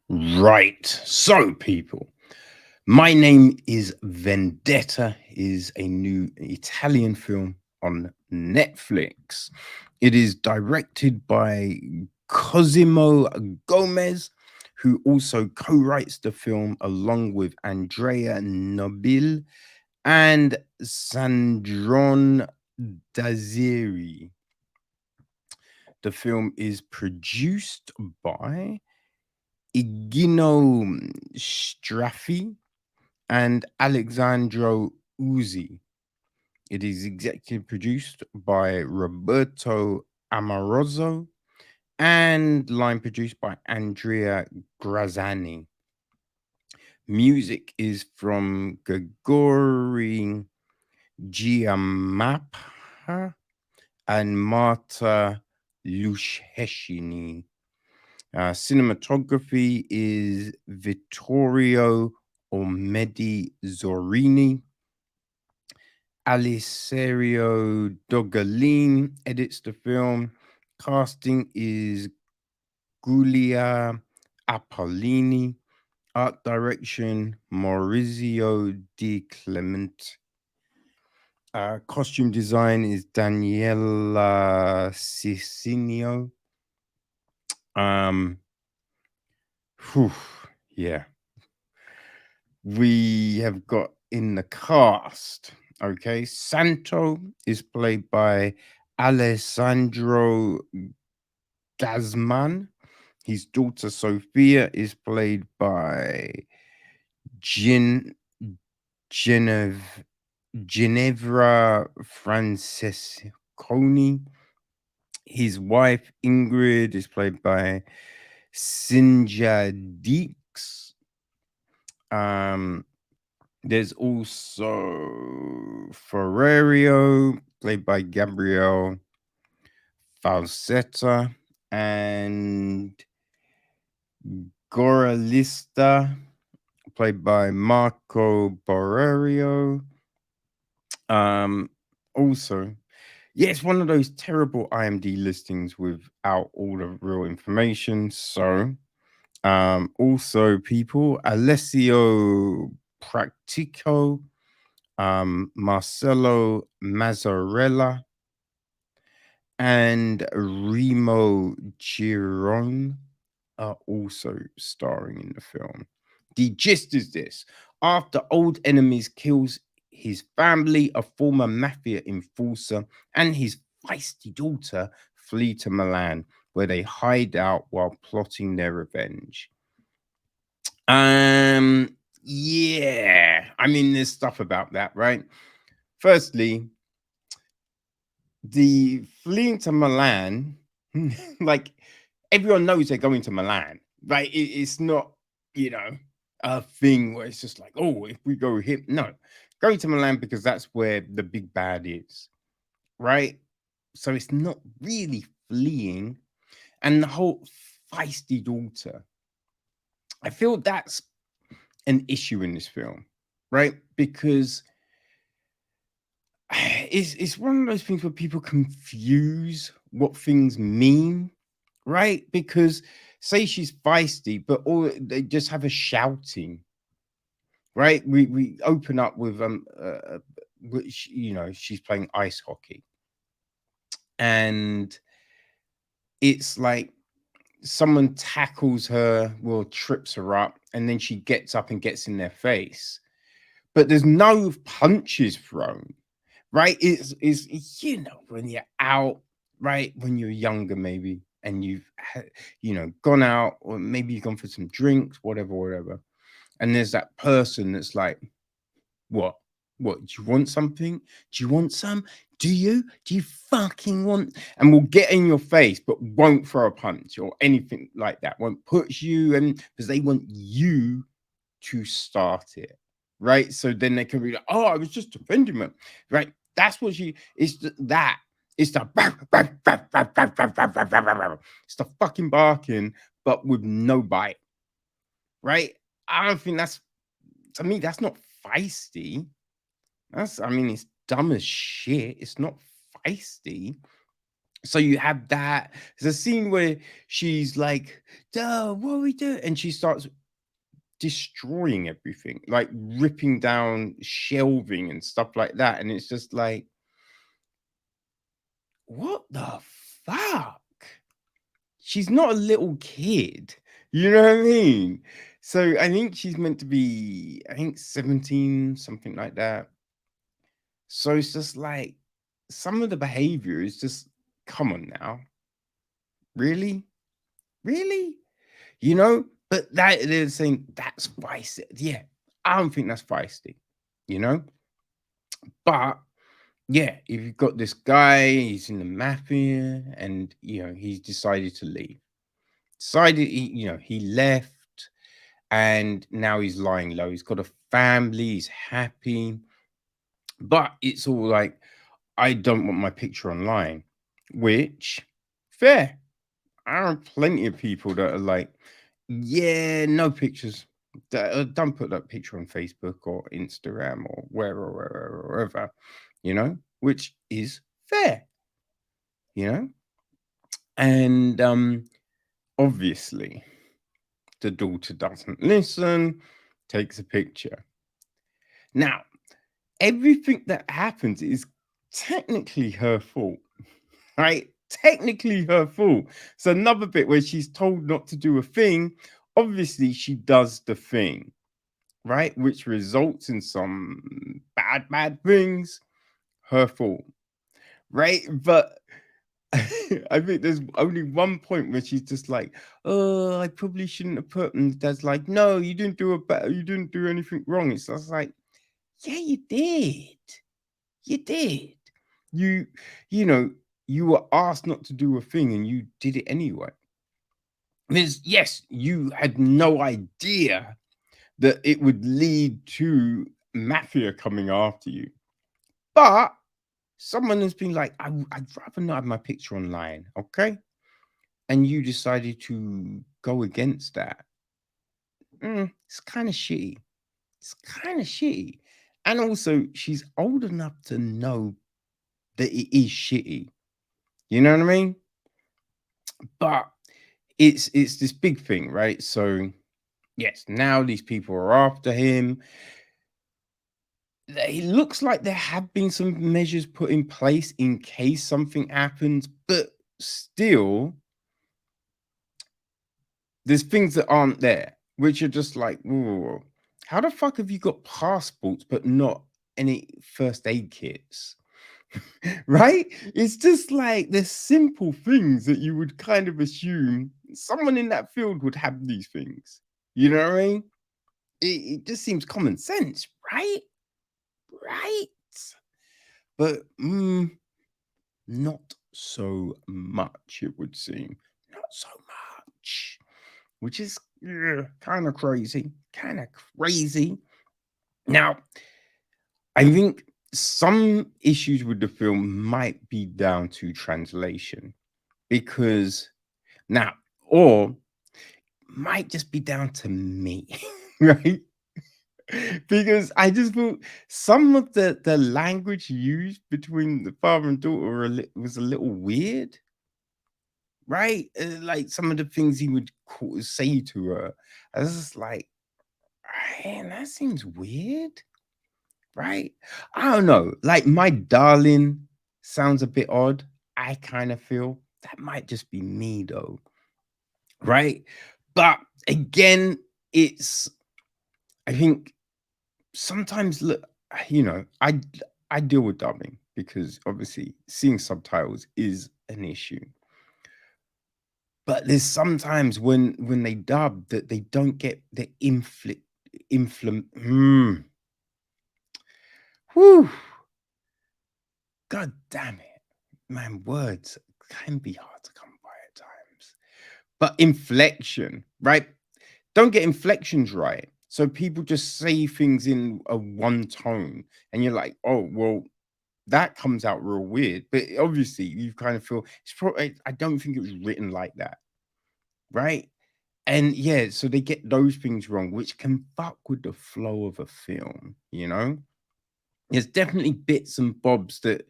Right. So, people, My Name is Vendetta is a new Italian film on Netflix. It is directed by Cosimo Gomez, who also co writes the film along with Andrea Nobile and Sandrone Dazieri. The film is produced by Igino Straffi and Alexandro Uzi. It is executive produced by Roberto Amoroso and line produced by Andrea Grazzani. Music is from Grigori Giamappa and Marta Luscheschini. Cinematography is Vittorio Ormedi Zorini. Alicerio Dogalin edits the film. Casting is Giulia Apollini. Art direction Maurizio Di Clement. Costume design is Daniela Cicinio. Um, whew, yeah. We have got in the cast. Okay, Santo is played by Alessandro Gassmann. His daughter Sophia is played by Gin Genev Ginevra Francesconi. His wife Ingrid is played by Sinja Deeks. Um, There's also Ferrario, played by Gabrielle Falsetta, and Goralista, played by Marco Borrerio. Um, Also, yeah, it's one of those terrible IMD listings without all the real information. So, also, people, Alessio Practico, Marcelo Mazzarella, and Remo Giron are also starring in the film. The gist is this: after old enemies kills his family, a former mafia enforcer and his feisty daughter flee to Milan, where they hide out while plotting their revenge. Um, yeah, I mean, there's stuff about that, right? Firstly, the fleeing to Milan, like everyone knows they're going to Milan, right? It's not, you know, a thing where it's just like, oh, if we go here, no, going to Milan because that's where the big bad is, right? So it's not really fleeing, and the whole feisty daughter. I feel that's an issue in this film, right? Because it's one of those things where people confuse what things mean, right? Because say she's feisty, but all they just have a shouting, right? We open up with which she's playing ice hockey, and it's like someone tackles her, well, trips her up, and then she gets up and gets in their face, but there's no punches thrown, right? It's when you're out, right? When you're younger, maybe, and you've gone out, or maybe you've gone for some drinks, whatever, and there's that person that's like, what? What? Do you want something? Do you want some? Do you? Do you fucking want? And will get in your face, but won't throw a punch or anything like that. Won't push you, and because they want you to start it, right? So then they can be like, oh, I was just defending him, right? That's what she is. That it's the it's the fucking barking, but with no bite, right? I don't think that's to me. That's not feisty. I mean, it's dumb as shit. It's not feisty. So you have that. There's a scene where she's like, duh, what are we doing? And she starts destroying everything, like ripping down shelving and stuff like that. And it's just like, what the fuck? She's not a little kid. You know what I mean? So I think she's meant to be, I think 17, something like that. So it's just like some of the behavior is just, come on now. Really? Really? You know? But that they're saying that's feisty. Yeah, I don't think that's feisty, you know? But yeah, if you've got this guy, he's in the mafia, and he's decided to leave. He left, and now he's lying low. He's got a family, he's happy, but it's all like, I don't want my picture online, which fair. I know plenty of people that are like, yeah, no pictures. Don't put that picture on Facebook or Instagram or wherever, which is fair, you know. And obviously, the daughter doesn't listen, takes a picture. Now, everything that happens is technically her fault, right? Technically her fault. So another bit where she's told not to do a thing, obviously she does the thing, right? Which results in some bad things, her fault, right? But I think there's only one point where she's just like, "Oh, I probably shouldn't have put." And Dad's like, "No, you didn't do anything wrong." It's just like, yeah, you did. You did. You, you know, you were asked not to do a thing and you did it anyway. Because yes, you had no idea that it would lead to mafia coming after you, but someone has been like, I'd rather not have my picture online, okay? And you decided to go against that. It's kind of shitty. It's kind of shitty. And also, she's old enough to know that it is shitty. You know what I mean? But it's this big thing, right? So yes, now these people are after him. It looks like there have been some measures put in place in case something happens, but still, there's things that aren't there, which are just like, whoa, how the fuck have you got passports but not any first aid kits? Right? It's just like there's simple things that you would kind of assume someone in that field would have these things. You know what I mean? It just seems common sense, right? Right? But not so much, it would seem. Not so much. Which is kind of crazy. Kind of crazy. Now, I think some issues with the film might be down to translation because now, or might just be down to me, right? Because I just thought some of the language used between the father and daughter was a little weird, right? Like some of the things he would say to her, I was just like, man, that seems weird, right? I don't know. Like my darling sounds a bit odd. I kind of feel that might just be me though, right? But again, it's I think sometimes look, I deal with dubbing because obviously seeing subtitles is an issue. But there's sometimes when they dub that they don't get the whew, god damn it. Man, words can be hard to come by at times. But inflection, right? Don't get inflections right. So people just say things in a one tone, and you're like, oh, well, that comes out real weird. But obviously, you kind of feel it's probably, I don't think it was written like that, right? And yeah, so they get those things wrong, which can fuck with the flow of a film, you know? There's definitely bits and bobs that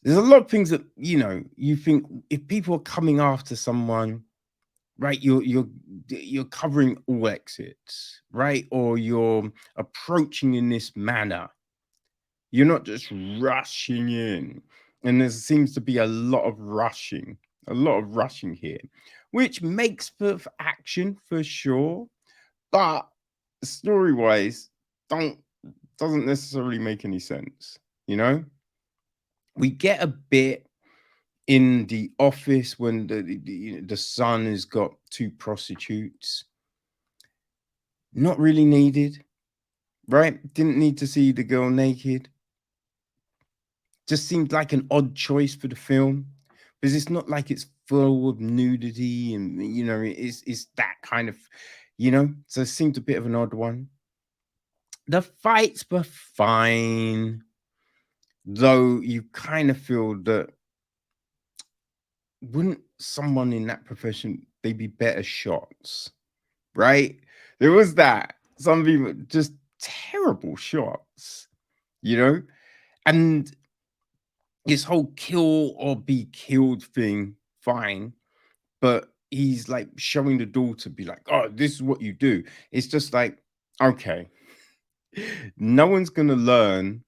There's a lot of things that, you think if people are coming after someone, right, you're covering all exits, right? Or you're approaching in this manner. You're not just rushing in. And there seems to be a lot of rushing here, which makes for action for sure. But story-wise, don't doesn't necessarily make any sense. You know, we get a bit in the office when the son has got two prostitutes. Not really needed, right? Didn't need to see the girl naked. Just seemed like an odd choice for the film because it's not like it's full of nudity and it's that kind of so it seemed a bit of an odd one. The fights were fine, though you kind of feel that wouldn't someone in that profession they be better shots, right? There was that. Some people just terrible shots, you know? And this whole kill or be killed thing, fine. But he's like showing the daughter, be like, oh, this is what you do. It's just like, okay, no one's gonna learn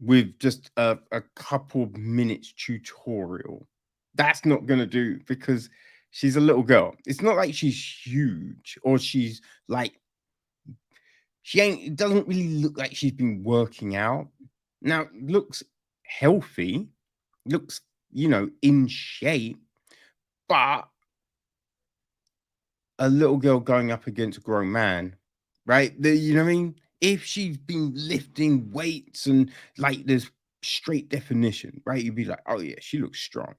with just a couple of minutes tutorial. That's not gonna do because she's a little girl. It's not like she's huge or she's like she ain't it doesn't really look like she's been working out. Now, looks healthy, looks, in shape, but a little girl going up against a grown man, right? You know what I mean? If she's been lifting weights and like there's straight definition, right? You'd be like, oh yeah, she looks strong.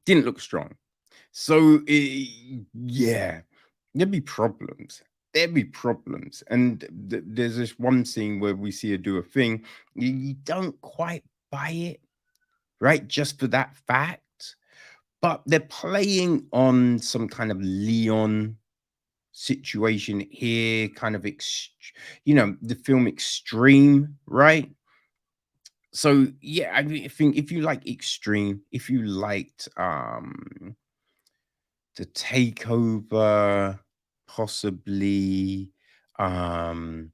Didn't look strong. So yeah, there'd be problems. There'd be problems. And there's this one scene where we see her do a thing. You don't quite buy it, right? Just for that fact. But they're playing on some kind of Leon situation here, kind of the film Extreme, right? So yeah, I think if you like Extreme, if you liked The Takeover, possibly um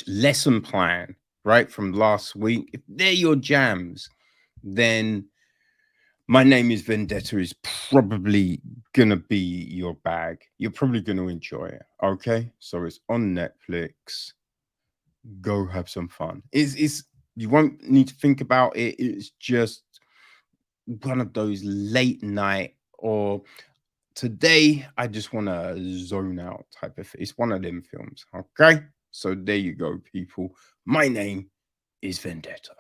Lesson Plan, right, from last week, if they're your jams, then My Name Is Vendetta is probably gonna be your bag. You're probably gonna enjoy it. Okay, so it's on Netflix. Go have some fun. It's you won't need to think about it. It's just one of those late night or today I just want to zone out type of. It's one of them films. Okay, so there you go, people. My Name is Vendetta.